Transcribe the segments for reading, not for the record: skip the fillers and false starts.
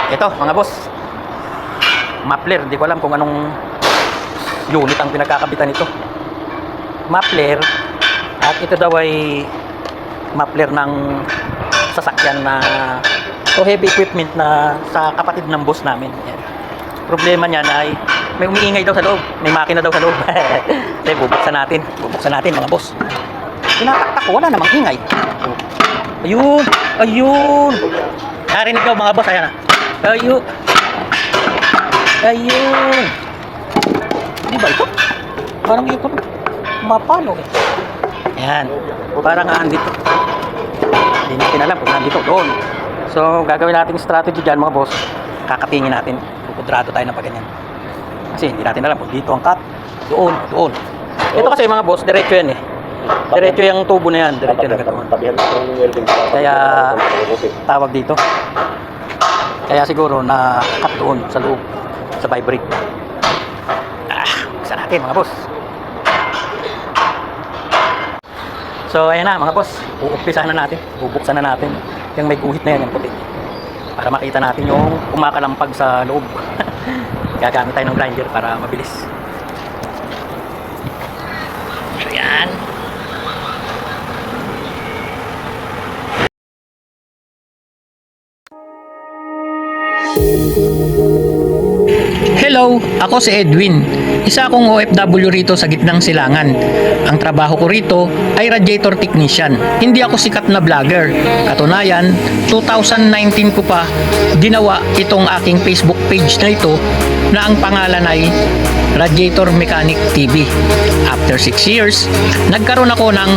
Ito mga boss, muffler. Hindi ko alam kung anong unit ang pinagkakabitan nito. Muffler. At ito daw ay muffler ng sasakyan na heavy equipment na sa kapatid ng boss namin. Yan. Problema niyan ay may umiingay daw sa loob. May makina daw sa loob. Kaya bubuksan natin. Bubuksan natin mga boss. Tinataktak ko, wala namang ingay. Ayun. Ayun. Narinig daw mga boss. Ayan na. Ayun. Ayun. Di ba ito? Parang ito. Mapalo eh. Ayan. Parang andito. Hindi natin alam kung nandito. Doon. So, gagawin natin strategy dyan mga boss. Kakatingin natin. Kukudrado tayo ng paganyan. Kasi hindi natin alam kung dito ang cut. Doon. Doon. Ito kasi mga boss, diretso yan eh. Diretso yung tubo na yan. Diretso na ganoon. Kaya, tawag dito. Kaya siguro na cut doon sa loob. Sa vibrate. Buksan natin mga boss. So ayan na mga boss, uumpisahan na natin, bubuksan na natin yung may guhit na yan, yung puti, para makita natin yung kumakalampag sa loob. Gagamit tayo ng grinder para mabilis. So yan. Hello, ako si Edwin. Isa akong OFW rito sa gitnang silangan. Ang trabaho ko rito ay radiator technician. Hindi ako sikat na vlogger. Katunayan, 2019 ko pa ginawa itong aking Facebook page na ito na ang pangalan ay Radiator Mechanic TV. After 6 years, nagkaroon ako ng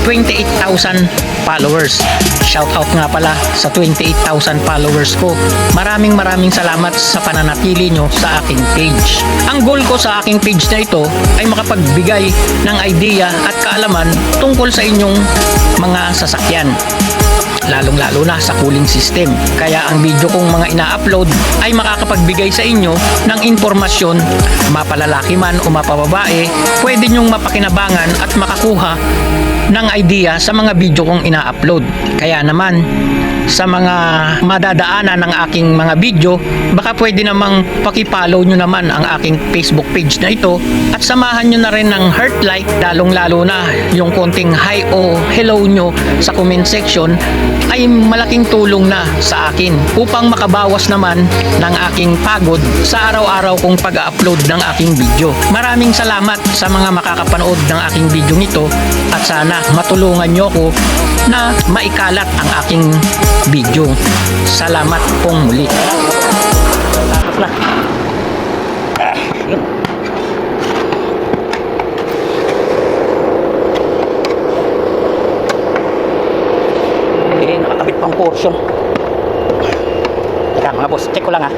28,000 followers. Shout out nga pala sa 28,000 followers ko. Maraming salamat sa pananatili nyo sa aking page. Ang goal ko sa aking page na ito ay makapagbigay ng idea at kaalaman tungkol sa inyong mga sasakyan, lalong-lalo na sa cooling system. Kaya ang video kong mga ina-upload ay makakapagbigay sa inyo ng informasyon, mapalalaki man o mapababae, pwede nyong mapakinabangan at makakuha ng idea sa mga video kong ina-upload. Kaya naman, sa mga madadaanan ng aking mga video, baka pwede namang pakipollow nyo naman ang aking Facebook page na ito at samahan nyo na rin ng heart like, lalong-lalo na yung konting hi o hello nyo sa comment section ay malaking tulong na sa akin upang makabawas naman ng aking pagod sa araw-araw kong pag-upload ng aking video. Maraming salamat sa mga makakapanood ng aking video nito at sana matulungan nyo ako na maikalat ang aking video. Salamat pong muli. Tapos na. Nakakabit pang portion. Teka mga boss, check ko lang ha.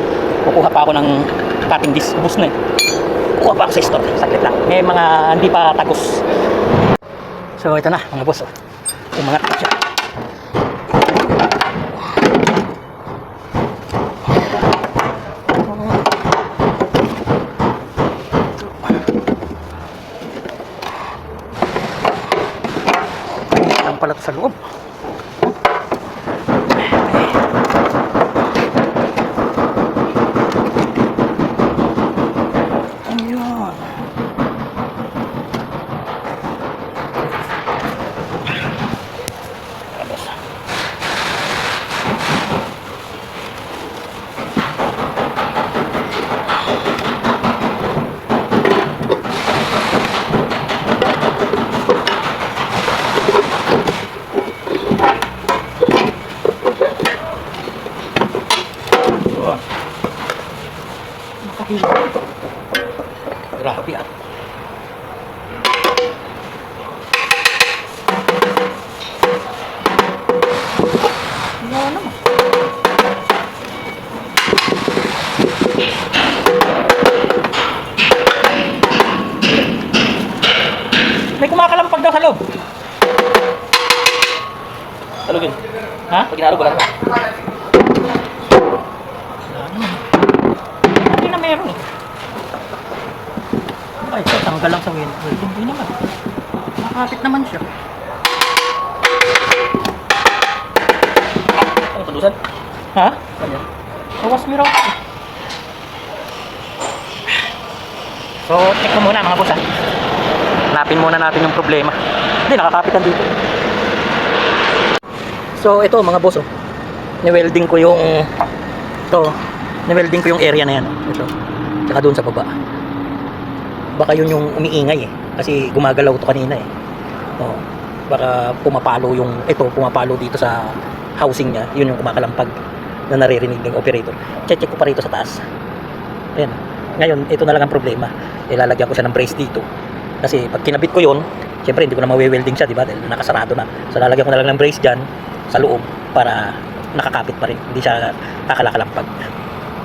Kukuha pa ako ng cutting disc. Bus na eh. Kukuha pa ako sa store. Saglit lang. May mga hindi pa tagos. So ito na mga boss. Umangat pa siya. Ang palat sa loob. Ayun. Grabe ah. Wala naman. May kumakalampag daw sa loob. Talugin. Ha? Pag ginalog wala naman. Hindi na meron eh. Ay, tanggal lang sa window. Hindi naman. Nakakapit naman siya. Ano, palusan? Ha? Ano? Wash mirror. So, check mo muna mga boss ha. Hanapin muna natin yung problema. Hindi, nakakapitan dito. So, ito mga boss oh. Ni-welding ko yung ni-welding ko yung area na yan. Ito. Tsaka doon sa baba. Baka yun yung umiingay eh. Kasi gumagalaw to kanina eh. Oh, baka pumapalo pumapalo dito sa housing niya. Yun yung kumakalampag na naririnig ng operator. Check ko pa rito sa taas. Ayan. Ngayon, ito na lang ang problema. Ilalagyan ko siya ng brace dito. Kasi pag kinabit ko yun, syempre hindi ko na mawe-welding siya, di ba? Dahil nakasarado na. So lalagyan ko na lang ng brace dyan sa loob para nakakapit pa rin. Hindi siya kakalakalampag.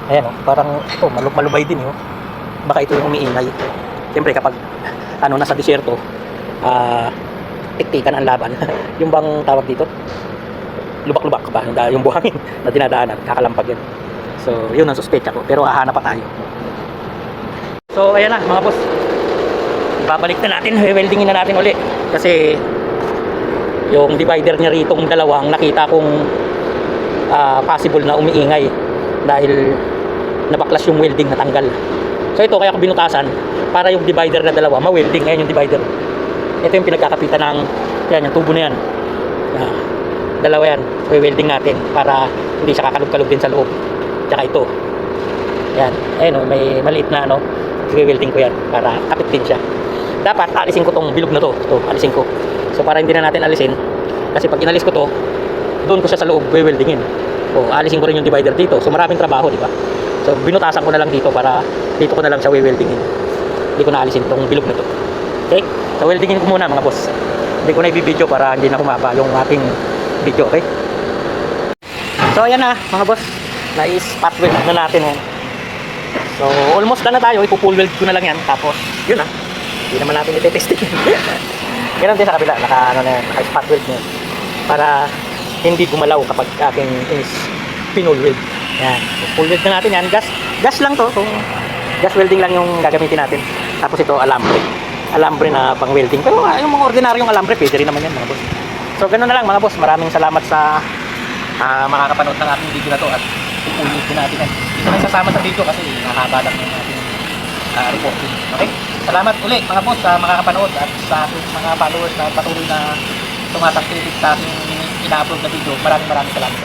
Ayan o, parang ito, malubay din yun. Baka ito yung umiingay. Siyempre kapag nasa disyerto, tiktikan ang laban. Yung bang tawag dito? Lubak-lubak ba? Yung buhangin na dinadaanan, kakalampag yun. So, yun ang suspecha ko. Pero hahanap pa tayo. So, ayan na mga boss. Babalik na natin, weldingin na natin uli. Kasi yung divider niya ritong dalawang nakita kong possible na umiingay dahil nabaklas yung welding, natanggal. So ito kaya ko binutasan para yung divider na dalawa ma-welding. Ngayon yung divider, ito yung pinagkakapitan ng yan, yung tubo na yan. Dalawa yan, welding natin para hindi siya kakalog-kalog din sa loob. Tsaka ito yan, ayun may maliit na welding ko yan para kapit din siya. Dapat alisin ko tong bilog na to. Alisin ko. So para hindi na natin alisin, kasi pag inalis ko to, doon ko siya sa loob weldingin. O alisin ko rin yung divider dito. So maraming trabaho, di ba? So binutasan ko na lang dito para dito ko na lang siya weldingin. Hindi ko na alisin tong bilog na to. Okay? So weldingin ko muna mga boss. Hindi ko na i-video para hindi na humaba yung ating video, okay? So ayan na mga boss. Na-spot weld na natin yan. So almost na tayo. Ipo-full weld ko na lang yan. Tapos yun na. Hindi naman natin iti-testing. Ganun din sa kabila, naka-spot weld niya para hindi gumalaw kapag aking pinol weld. Yan, full weld na natin yan. Gas lang to. So, gas welding lang yung gagamitin natin. Tapos ito, alambre na pang welding. Pero yung mga ordinaryong alambre, pwede rin naman yan mga boss. So ganun na lang mga boss. Maraming salamat sa makakapanood ng ating video na to at full weld din natin yan. Ito na sasama sa video kasi nakahaba lang yung ating reporting. Okay? Salamat ulit mga boss sa makakapanood at sa ating mga followers na patuloy na tumatangkilik sa ating ina-upload na video. Maraming salamat.